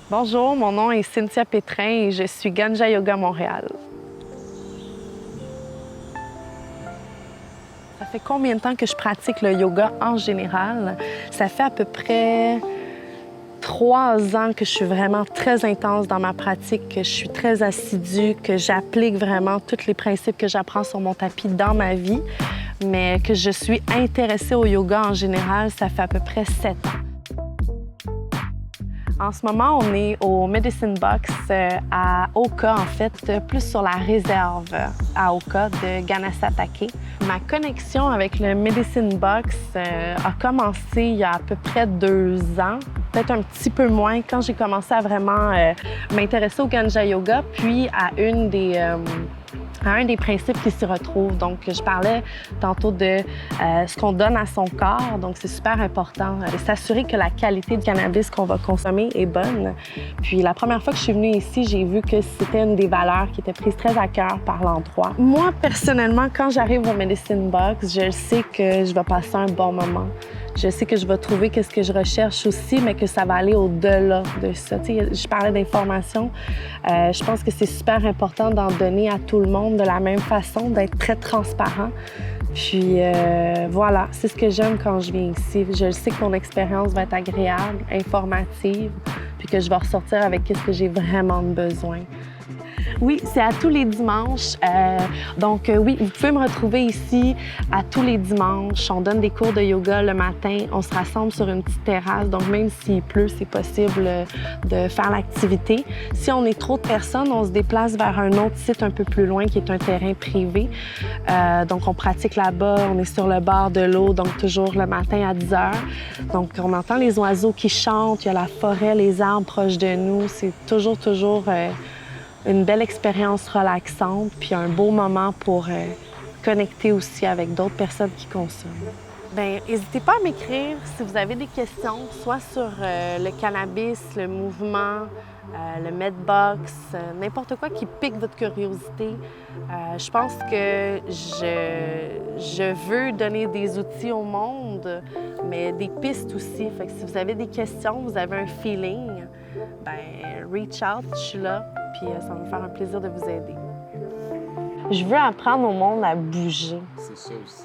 Bonjour, mon nom est Cynthia Pétrin et je suis Ganja Yoga Montréal. Ça fait combien de temps que je pratique le yoga en général? Ça fait à peu près 3 ans que je suis vraiment très intense dans ma pratique, que je suis très assidue, que j'applique vraiment tous les principes que j'apprends sur mon tapis dans ma vie, mais que je suis intéressée au yoga en général, ça fait à peu près 7 ans. En ce moment, on est au Medicine Box à Oka, en fait, plus sur la réserve à Oka de Ganasatake. Ma connexion avec le Medicine Box a commencé il y a à peu près 2 ans, peut-être un petit peu moins, quand j'ai commencé à vraiment m'intéresser au Ganja Yoga, puis à un des principes qui s'y retrouve. Donc, je parlais tantôt de ce qu'on donne à son corps. Donc, c'est super important de s'assurer que la qualité de cannabis qu'on va consommer est bonne. Puis, la première fois que je suis venue ici, j'ai vu que c'était une des valeurs qui était prise très à cœur par l'endroit. Moi, personnellement, quand j'arrive au Medicine Box, je sais que je vais passer un bon moment. Je sais que je vais trouver ce que je recherche aussi, mais que ça va aller au-delà de ça. Tu sais, je parlais d'information. Je pense que c'est super important d'en donner à tout le monde de la même façon, d'être très transparent. Puis voilà, c'est ce que j'aime quand je viens ici. Je sais que mon expérience va être agréable, informative, puis que je vais ressortir avec ce que j'ai vraiment besoin. Oui, c'est à tous les dimanches. Oui, vous pouvez me retrouver ici à tous les dimanches. On donne des cours de yoga le matin. On se rassemble sur une petite terrasse. Donc, même s'il pleut, c'est possible de faire l'activité. Si on est trop de personnes, on se déplace vers un autre site un peu plus loin qui est un terrain privé. Donc, on pratique là-bas. On est sur le bord de l'eau, donc toujours le matin à 10 heures. Donc, on entend les oiseaux qui chantent. Il y a la forêt, les arbres proches de nous. C'est toujours une belle expérience relaxante, puis un beau moment pour connecter aussi avec d'autres personnes qui consomment. Bien, n'hésitez pas à m'écrire si vous avez des questions, soit sur le cannabis, le mouvement, le Medbox, n'importe quoi qui pique votre curiosité. Je pense que je veux donner des outils au monde, mais des pistes aussi. Fait que si vous avez des questions, vous avez un feeling, ben reach out, je suis là, puis ça va me faire un plaisir de vous aider. Je veux apprendre au monde à bouger. C'est ça aussi.